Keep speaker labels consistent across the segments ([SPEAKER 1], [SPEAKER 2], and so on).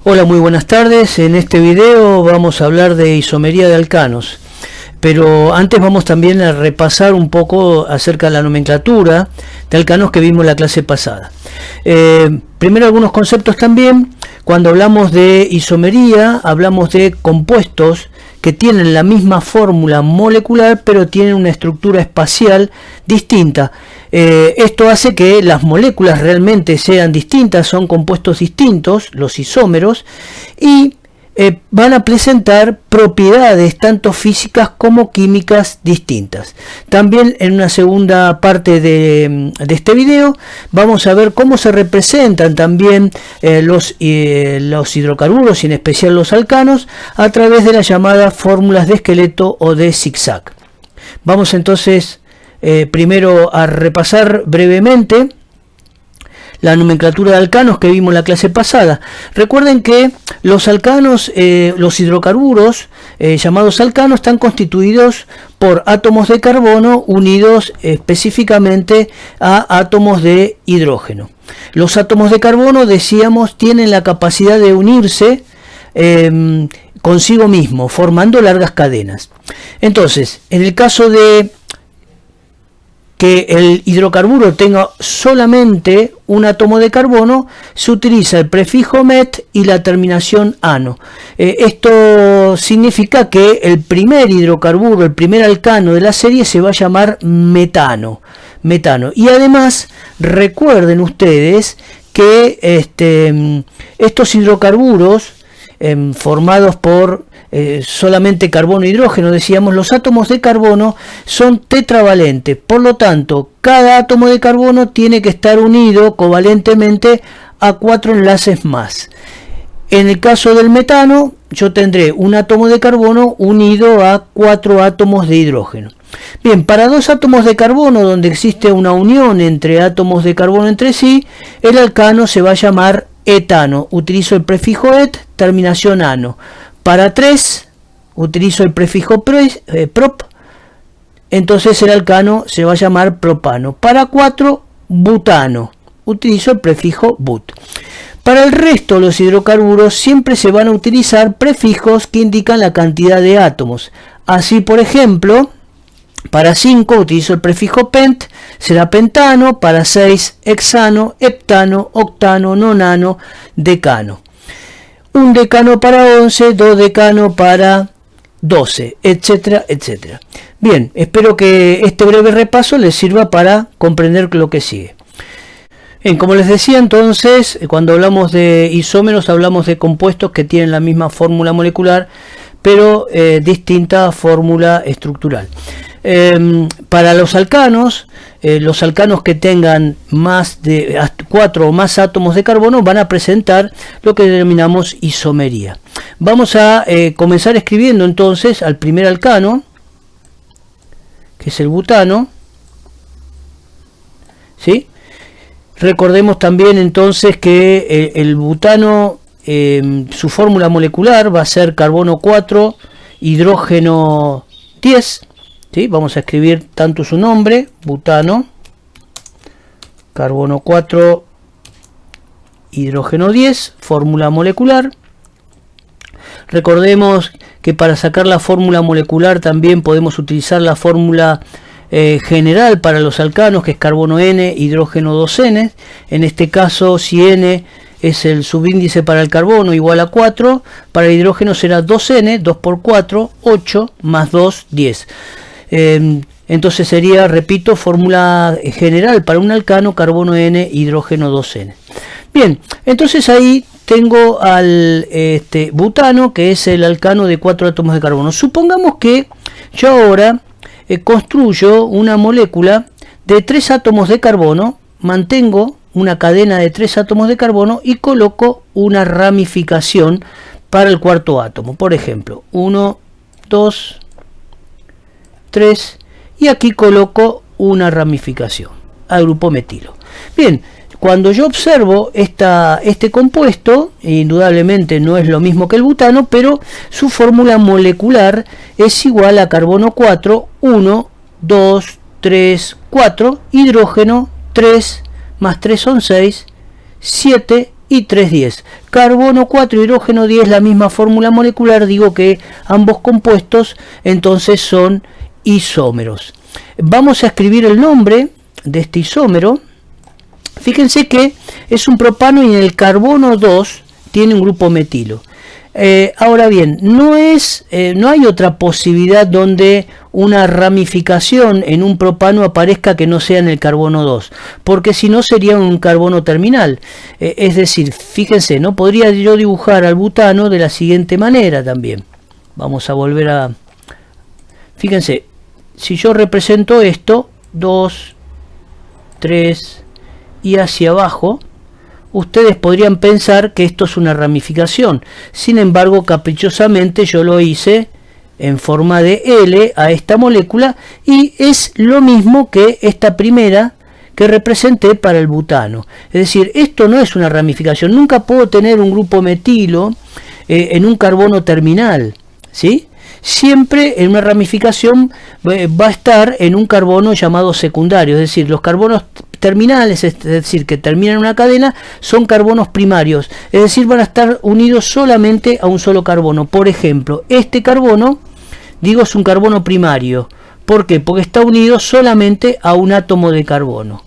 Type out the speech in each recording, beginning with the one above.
[SPEAKER 1] Hola, muy buenas tardes. En este video vamos a hablar de isomería de alcanos, pero antes vamos también a repasar un poco acerca de la nomenclatura de alcanos que vimos en la clase pasada. Primero algunos conceptos también. Cuando hablamos de isomería hablamos de compuestos que tienen la misma fórmula molecular pero tienen una estructura espacial distinta. Esto hace que las moléculas realmente sean distintas, son compuestos distintos, los isómeros, y van a presentar propiedades tanto físicas como químicas distintas. También en una segunda parte de este video vamos a ver cómo se representan también los hidrocarburos y en especial los alcanos a través de las llamadas fórmulas de esqueleto o de zigzag. Vamos entonces primero a repasar brevemente la nomenclatura de alcanos que vimos en la clase pasada. Recuerden que los alcanos, los hidrocarburos llamados alcanos, están constituidos por átomos de carbono unidos específicamente a átomos de hidrógeno. Los átomos de carbono, decíamos, tienen la capacidad de unirse consigo mismo, formando largas cadenas. Entonces, en el caso de que el hidrocarburo tenga solamente un átomo de carbono, se utiliza el prefijo met y la terminación ano. Esto significa que el primer hidrocarburo, el primer alcano de la serie se va a llamar metano. Y además recuerden ustedes que estos hidrocarburos formados por solamente carbono e hidrógeno, decíamos, los átomos de carbono son tetravalentes, por lo tanto cada átomo de carbono tiene que estar unido covalentemente a 4 enlaces más. En el caso del metano, yo tendré un átomo de carbono unido a 4 átomos de hidrógeno. Bien, para dos átomos de carbono donde existe una unión entre átomos de carbono entre sí, el alcano se va a llamar etano. Utilizo el prefijo et, terminación ano. Para 3 utilizo el prefijo prop, entonces el alcano se va a llamar propano. Para 4, butano, utilizo el prefijo but. Para el resto de los hidrocarburos siempre se van a utilizar prefijos que indican la cantidad de átomos. Así, por ejemplo, para 5 utilizo el prefijo pent, será pentano. Para 6, hexano, heptano, octano, nonano, decano. Un decano para 11, dos decano para 12, etcétera, etcétera. Bien, espero que este breve repaso les sirva para comprender lo que sigue. Bien, como les decía entonces, cuando hablamos de isómeros hablamos de compuestos que tienen la misma fórmula molecular, pero distinta fórmula estructural. Para los alcanos que tengan más de 4 o más átomos de carbono van a presentar lo que denominamos isomería. Vamos a comenzar escribiendo entonces al primer alcano, que es el butano, ¿sí? Recordemos también entonces que el butano, su fórmula molecular va a ser carbono 4, hidrógeno 10. ¿Sí? Vamos a escribir tanto su nombre, butano, carbono 4, hidrógeno 10, fórmula molecular. Recordemos que para sacar la fórmula molecular también podemos utilizar la fórmula general para los alcanos, que es carbono N, hidrógeno 2N. En este caso, si N es el subíndice para el carbono igual a 4, para el hidrógeno será 2N, 2 por 4, 8, más 2, 10. Entonces sería, repito, fórmula general para un alcano, carbono N, hidrógeno 2N. Bien, entonces ahí tengo al butano, que es el alcano de 4 átomos de carbono. Supongamos que yo ahora construyo una molécula de 3 átomos de carbono, mantengo una cadena de 3 átomos de carbono y coloco una ramificación para el cuarto átomo. Por ejemplo, 1, 2, 3, y aquí coloco una ramificación al grupo metilo. Bien, cuando yo observo este compuesto, indudablemente no es lo mismo que el butano, pero su fórmula molecular es igual a carbono 4, 1, 2, 3, 4, hidrógeno 3, más 3 son 6, 7 y 3,10. Carbono 4, hidrógeno 10, la misma fórmula molecular, digo que ambos compuestos entonces son isómeros. Vamos a escribir el nombre de este isómero. Fíjense que es un propano y en el carbono 2 tiene un grupo metilo. Ahora bien, no hay otra posibilidad donde una ramificación en un propano aparezca que no sea en el carbono 2, porque si no sería un carbono terminal. Es decir, fíjense, no podría yo dibujar al butano de la siguiente manera también. Vamos a volver a... Fíjense, si yo represento esto, 2, 3 y hacia abajo, ustedes podrían pensar que esto es una ramificación. Sin embargo, caprichosamente yo lo hice en forma de L a esta molécula y es lo mismo que esta primera que representé para el butano. Es decir, esto no es una ramificación. Nunca puedo tener un grupo metilo en un carbono terminal, ¿sí? Siempre en una ramificación va a estar en un carbono llamado secundario, es decir, los carbonos terminales, es decir, que terminan una cadena, son carbonos primarios, es decir, van a estar unidos solamente a un solo carbono. Por ejemplo, este carbono, digo, es un carbono primario. ¿Por qué? Porque está unido solamente a un átomo de carbono.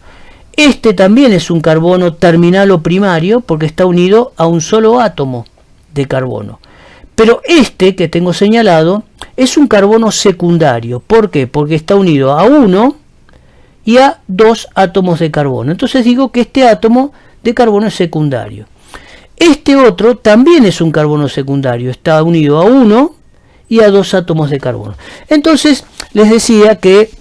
[SPEAKER 1] Este también es un carbono terminal o primario porque está unido a un solo átomo de carbono. Pero este que tengo señalado es un carbono secundario. ¿Por qué? Porque está unido a 1 y a 2 átomos de carbono. Entonces digo que este átomo de carbono es secundario. Este otro también es un carbono secundario. Está unido a 1 y a 2 átomos de carbono. Entonces les decía que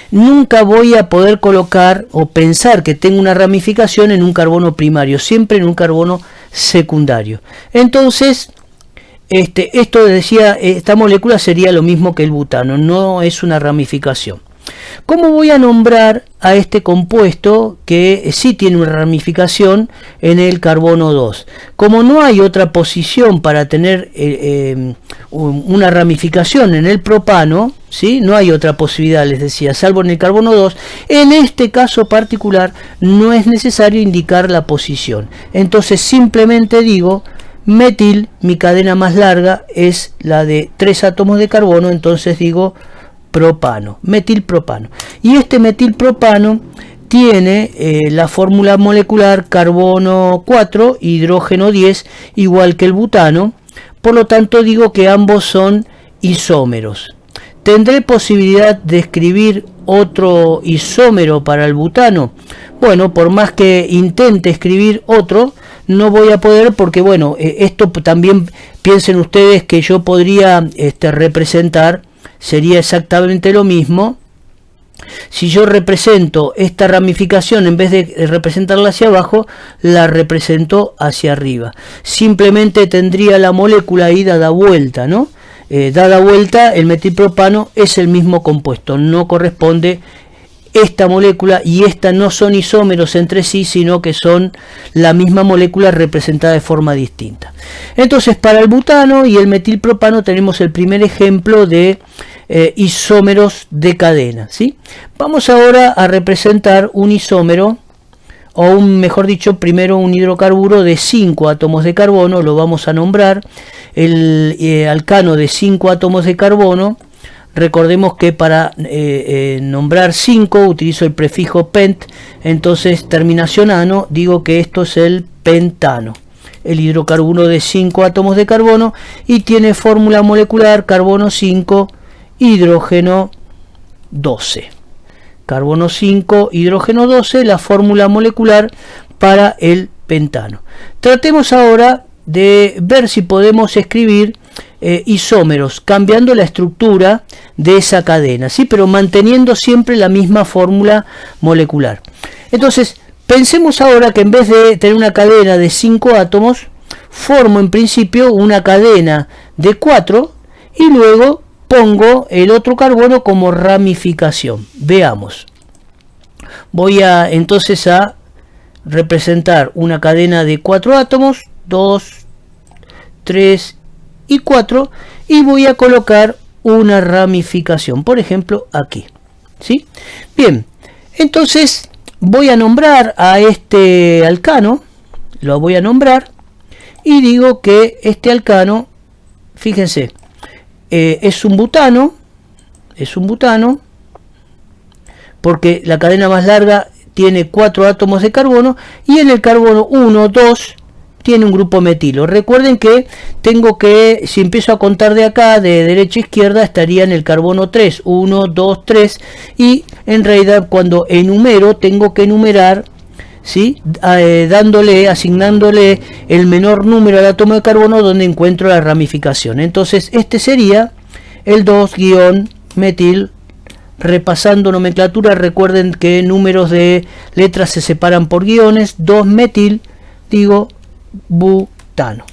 [SPEAKER 1] nunca voy a poder colocar o pensar que tengo una ramificación en un carbono primario. Siempre en un carbono secundario. Entonces... esto decía, esta molécula sería lo mismo que el butano, no es una ramificación. ¿Cómo voy a nombrar a este compuesto que sí tiene una ramificación en el carbono 2? Como no hay otra posición para tener una ramificación en el propano, ¿sí? No hay otra posibilidad, les decía, salvo en el carbono 2, en este caso particular no es necesario indicar la posición. Entonces simplemente digo... metil, mi cadena más larga es la de 3 átomos de carbono, entonces digo propano, metilpropano. Y este metilpropano tiene la fórmula molecular carbono 4, hidrógeno 10, igual que el butano, por lo tanto digo que ambos son isómeros. ¿Tendré posibilidad de escribir otro isómero para el butano? Bueno, por más que intente escribir otro, no voy a poder porque, bueno, esto también piensen ustedes que yo podría representar, sería exactamente lo mismo. Si yo represento esta ramificación, en vez de representarla hacia abajo, la represento hacia arriba. Simplemente tendría la molécula ahí dada vuelta, ¿no? Dada vuelta, el metilpropano es el mismo compuesto, no corresponde. Esta molécula y esta no son isómeros entre sí, sino que son la misma molécula representada de forma distinta. Entonces, para el butano y el metilpropano tenemos el primer ejemplo de isómeros de cadena, ¿sí? Vamos ahora a representar un isómero, o mejor dicho, primero un hidrocarburo de 5 átomos de carbono, lo vamos a nombrar, el alcano de 5 átomos de carbono. Recordemos que para nombrar 5 utilizo el prefijo pent, entonces terminación ano, digo que esto es el pentano, el hidrocarburo de 5 átomos de carbono y tiene fórmula molecular carbono 5, hidrógeno 12. Carbono 5, hidrógeno 12, la fórmula molecular para el pentano. Tratemos ahora de ver si podemos escribir isómeros, cambiando la estructura de esa cadena, ¿sí? Pero manteniendo siempre la misma fórmula molecular. Entonces, pensemos ahora que en vez de tener una cadena de 5 átomos, formo en principio una cadena de 4 y luego pongo el otro carbono como ramificación. Veamos. Voy entonces a representar una cadena de 4 átomos, 2, 3 y 4, y voy a colocar una ramificación, por ejemplo aquí, ¿sí? Bien, entonces voy a nombrar a este alcano, lo voy a nombrar y digo que este alcano, fíjense, es un butano, porque la cadena más larga tiene 4 átomos de carbono y en el carbono 1, 2 tiene un grupo metilo. Recuerden que tengo que, si empiezo a contar de acá, de derecha a izquierda, estaría en el carbono 3, 1, 2, 3, y en realidad cuando enumero, tengo que enumerar, ¿sí? Asignándole el menor número al átomo de carbono donde encuentro la ramificación. Entonces este sería el 2-metil. Repasando nomenclatura, recuerden que números de letras se separan por guiones. 2-metil, digo, butano.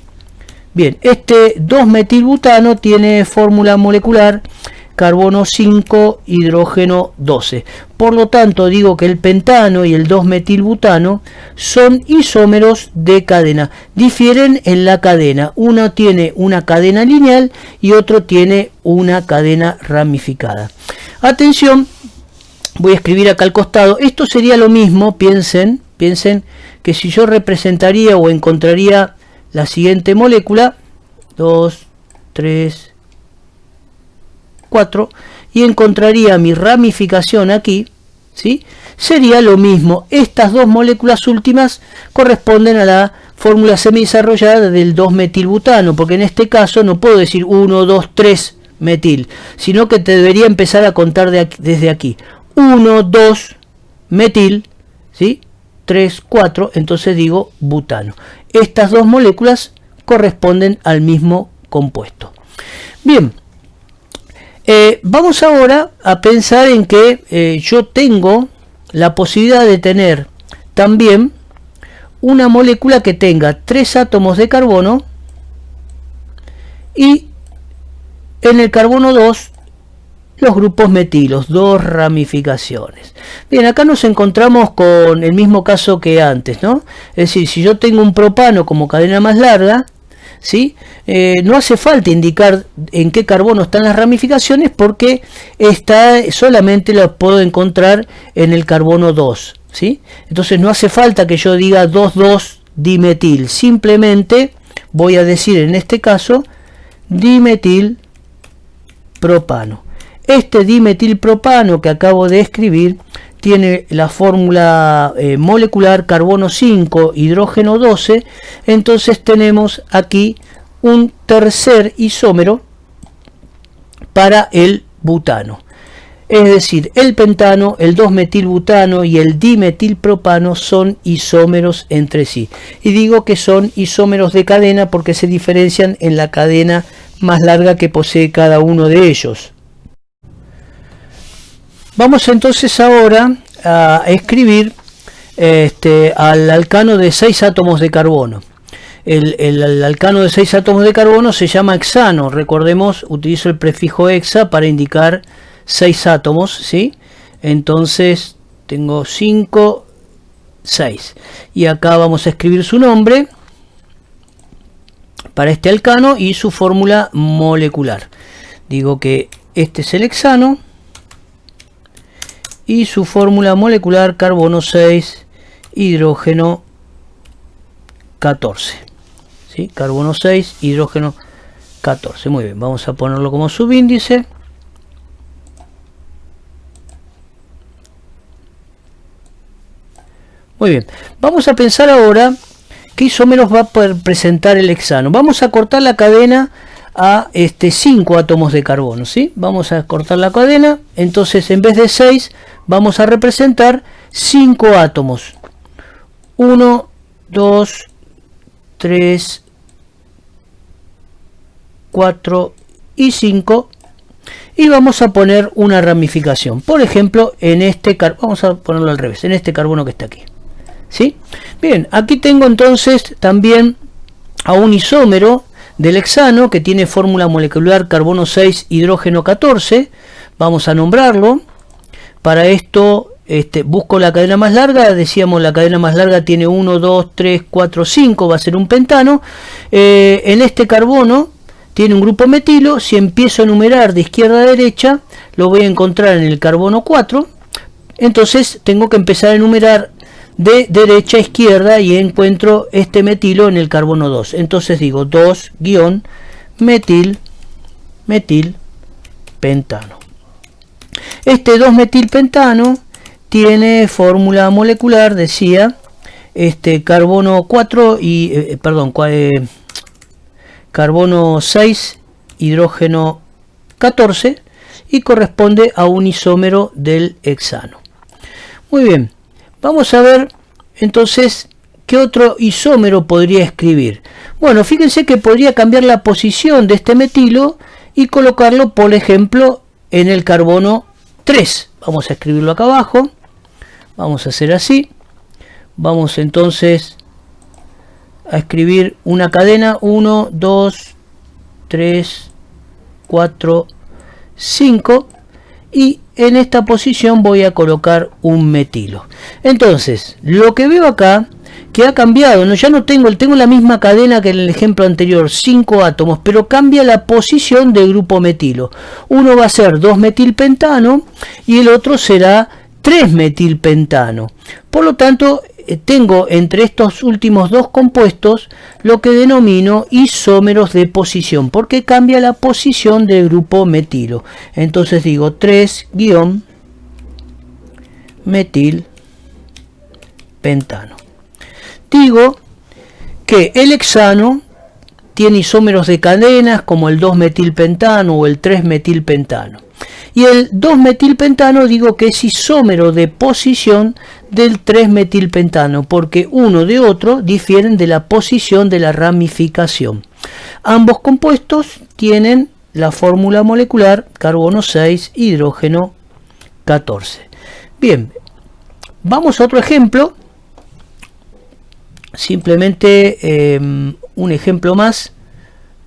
[SPEAKER 1] Bien, este 2-metilbutano tiene fórmula molecular carbono 5, hidrógeno 12. Por lo tanto, digo que el pentano y el 2-metilbutano son isómeros de cadena. Difieren en la cadena. Uno tiene una cadena lineal y otro tiene una cadena ramificada. Atención, voy a escribir acá al costado. Esto sería lo mismo, piensen que si yo representaría o encontraría la siguiente molécula, 2, 3, 4, y encontraría mi ramificación aquí, ¿sí? Sería lo mismo. Estas dos moléculas últimas corresponden a la fórmula semidesarrollada del 2-metilbutano, porque en este caso no puedo decir 1, 2, 3 metil, sino que te debería empezar a contar desde aquí. 1, 2 metil, ¿sí? 3, 4, entonces digo butano. Estas dos moléculas corresponden al mismo compuesto. Bien, vamos ahora a pensar en que yo tengo la posibilidad de tener también una molécula que tenga 3 átomos de carbono y en el carbono 2 los grupos metilos, 2 ramificaciones. Bien, acá nos encontramos con el mismo caso que antes, ¿no? Es decir, si yo tengo un propano como cadena más larga, ¿sí? No hace falta indicar en qué carbono están las ramificaciones porque solamente las puedo encontrar en el carbono 2, ¿sí? Entonces no hace falta que yo diga 2,2 dimetil, simplemente voy a decir en este caso dimetil propano. Este dimetilpropano que acabo de escribir tiene la fórmula molecular carbono 5, hidrógeno 12, entonces tenemos aquí un tercer isómero para el butano. Es decir, el pentano, el 2-metilbutano y el dimetilpropano son isómeros entre sí. Y digo que son isómeros de cadena porque se diferencian en la cadena más larga que posee cada uno de ellos. Vamos entonces ahora a escribir al alcano de 6 átomos de carbono. El alcano de 6 átomos de carbono se llama hexano. Recordemos, utilizo el prefijo hexa para indicar 6 átomos, ¿sí? Entonces tengo 5, 6. Y acá vamos a escribir su nombre para este alcano y su fórmula molecular. Digo que este es el hexano y su fórmula molecular carbono 6, hidrógeno 14. ¿Sí? Carbono 6, hidrógeno 14. Muy bien, vamos a ponerlo como subíndice. Muy bien, vamos a pensar ahora qué isómeros va a poder presentar el hexano. Vamos a cortar la cadena a 5 átomos de carbono, ¿sí? Vamos a cortar la cadena, entonces en vez de 6 vamos a representar 5 átomos. 1, 2, 3, 4 y 5. Y vamos a poner una ramificación. Por ejemplo, en este vamos a ponerlo al revés, en este carbono que está aquí. ¿Sí? Bien, aquí tengo entonces también a un isómero del hexano que tiene fórmula molecular carbono 6, hidrógeno 14. Vamos a nombrarlo. Para esto busco la cadena más larga. Decíamos la cadena más larga tiene 1, 2, 3, 4, 5. Va a ser un pentano. En este carbono tiene un grupo metilo. Si empiezo a enumerar de izquierda a derecha, lo voy a encontrar en el carbono 4. Entonces tengo que empezar a enumerar de derecha a izquierda y encuentro este metilo en el carbono 2. Entonces digo 2-metil pentano. Este 2-metilpentano tiene fórmula molecular, decía, carbono 4 y carbono 6, hidrógeno 14, y corresponde a un isómero del hexano. Muy bien, vamos a ver entonces qué otro isómero podría escribir. Bueno, fíjense que podría cambiar la posición de este metilo y colocarlo, por ejemplo, en el carbono 3. Vamos a escribirlo acá abajo. Vamos a hacer así. Vamos entonces a escribir una cadena 1, 2, 3, 4, 5, y en esta posición voy a colocar un metilo. Entonces, lo que veo acá, que ha cambiado, ya no tengo la misma cadena que en el ejemplo anterior, 5 átomos, pero cambia la posición del grupo metilo. Uno va a ser 2-metilpentano y el otro será 3-metilpentano. Por lo tanto, tengo entre estos últimos dos compuestos lo que denomino isómeros de posición, porque cambia la posición del grupo metilo. Entonces digo 3-metilpentano. Digo que el hexano tiene isómeros de cadenas como el 2-metilpentano o el 3-metilpentano. Y el 2-metilpentano digo que es isómero de posición del 3-metilpentano, porque uno de otro difieren de la posición de la ramificación. Ambos compuestos tienen la fórmula molecular carbono 6, hidrógeno 14. Bien, vamos a otro ejemplo. Simplemente un ejemplo más.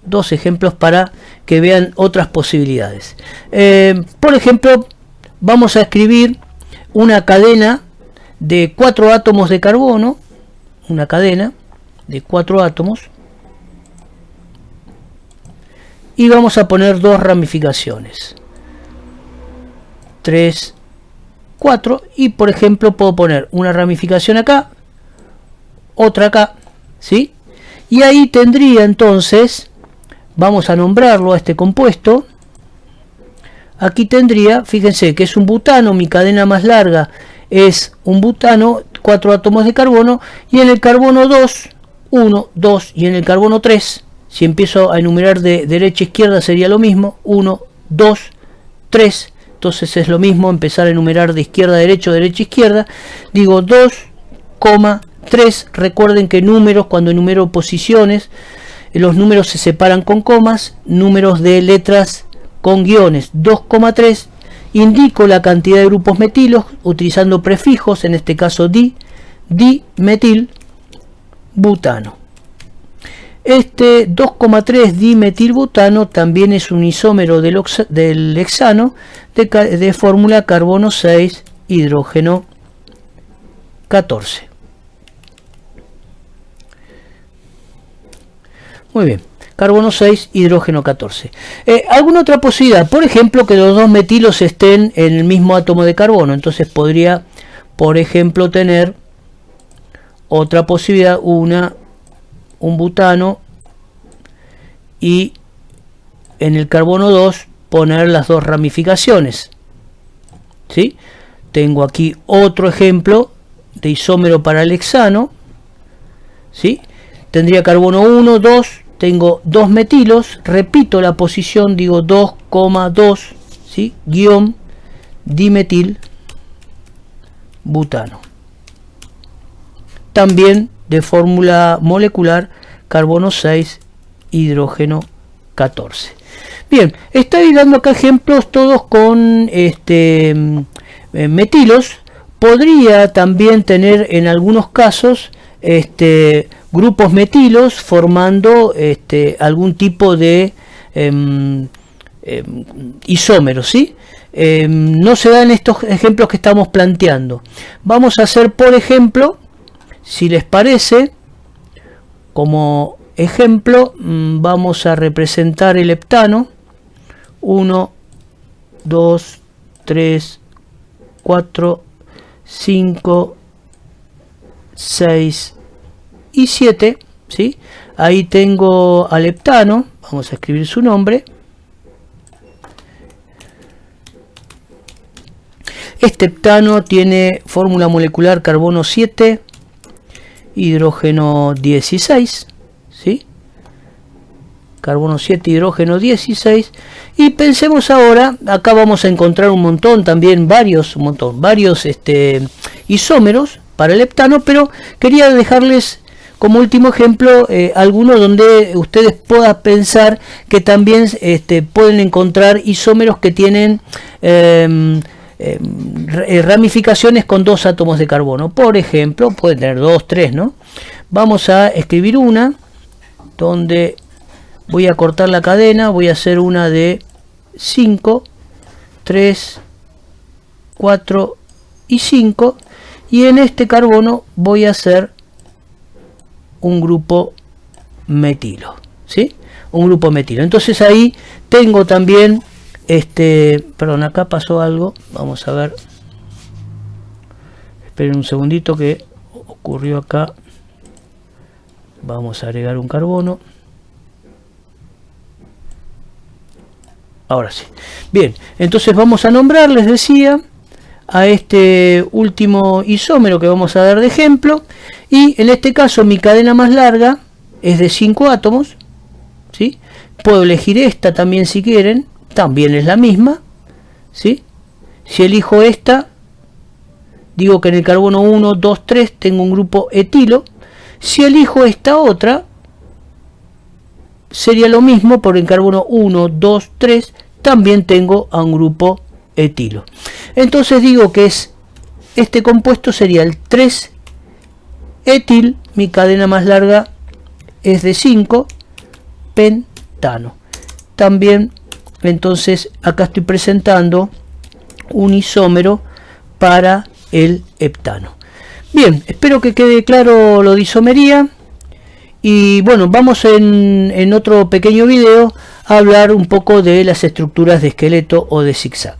[SPEAKER 1] Dos ejemplos para que vean otras posibilidades. Por ejemplo, vamos a escribir una cadena de 4 átomos de carbono, una cadena de 4 átomos, y vamos a poner dos ramificaciones, 3, 4, y por ejemplo puedo poner una ramificación acá, otra acá, ¿sí? Y ahí tendría entonces, vamos a nombrarlo a este compuesto. Aquí tendría, fíjense que es un butano, mi cadena más larga es un butano, 4 átomos de carbono, y en el carbono 2, 1, 2, y en el carbono 3, si empiezo a enumerar de derecha a izquierda sería lo mismo, 1, 2, 3, entonces es lo mismo empezar a enumerar de izquierda a derecha, derecha a izquierda, digo 2, 3, recuerden que números, cuando enumero posiciones, los números se separan con comas, números de letras con guiones, 2,3, indico la cantidad de grupos metilos utilizando prefijos, en este caso dimetil butano. Este 2,3 dimetilbutano también es un isómero del hexano de fórmula carbono 6, hidrógeno 14. Muy bien, carbono 6, hidrógeno 14. ¿Alguna otra posibilidad? Por ejemplo, que los dos metilos estén en el mismo átomo de carbono. Entonces podría, por ejemplo, tener otra posibilidad, un butano, y en el carbono 2 poner las dos ramificaciones. ¿Sí? Tengo aquí otro ejemplo de isómero para el hexano. ¿Sí? Tendría carbono 1, 2, tengo dos metilos, repito la posición, digo 2,2, ¿sí? Guión dimetil butano. También de fórmula molecular carbono 6, hidrógeno 14. Bien, estoy dando acá ejemplos todos con metilos. Podría también tener en algunos casos grupos metilos formando algún tipo de isómeros, ¿sí? No se dan estos ejemplos que estamos planteando. Vamos a hacer, por ejemplo, si les parece, como ejemplo, vamos a representar el heptano. 1, 2, 3, 4, 5, 6 y 7, ¿sí? Ahí tengo al heptano, vamos a escribir su nombre. Este heptano tiene fórmula molecular carbono 7, hidrógeno 16, ¿sí? Carbono 7, hidrógeno 16. Y pensemos ahora, acá vamos a encontrar un montón también, varios isómeros para el heptano, pero quería dejarles como último ejemplo algunos donde ustedes puedan pensar que también pueden encontrar isómeros que tienen ramificaciones con 2 átomos de carbono. Por ejemplo, pueden tener 2, 3, ¿no? Vamos a escribir una donde voy a cortar la cadena, voy a hacer una de 5, 3, 4 y 5, y en este carbono voy a hacer un grupo metilo, ¿sí? Un grupo metilo. Entonces ahí tengo también perdón, acá pasó algo, vamos a ver, esperen un segundito que ocurrió acá. Vamos a agregar un carbono. Ahora sí. Bien, entonces vamos a nombrar, les decía, a este último isómero que vamos a dar de ejemplo. Y en este caso mi cadena más larga es de 5 átomos, ¿sí? Puedo elegir esta también si quieren, también es la misma, ¿sí? Si elijo esta, digo que en el carbono 1, 2, 3 tengo un grupo etilo. Si elijo esta otra, sería lo mismo, por el carbono 1, 2, 3 también tengo a un grupo etilo. Entonces digo que este compuesto sería el 3-etil, mi cadena más larga es de 5, pentano. También entonces acá estoy presentando un isómero para el heptano. Bien, espero que quede claro lo de isomería. Y bueno, vamos en otro pequeño video a hablar un poco de las estructuras de esqueleto o de zigzag.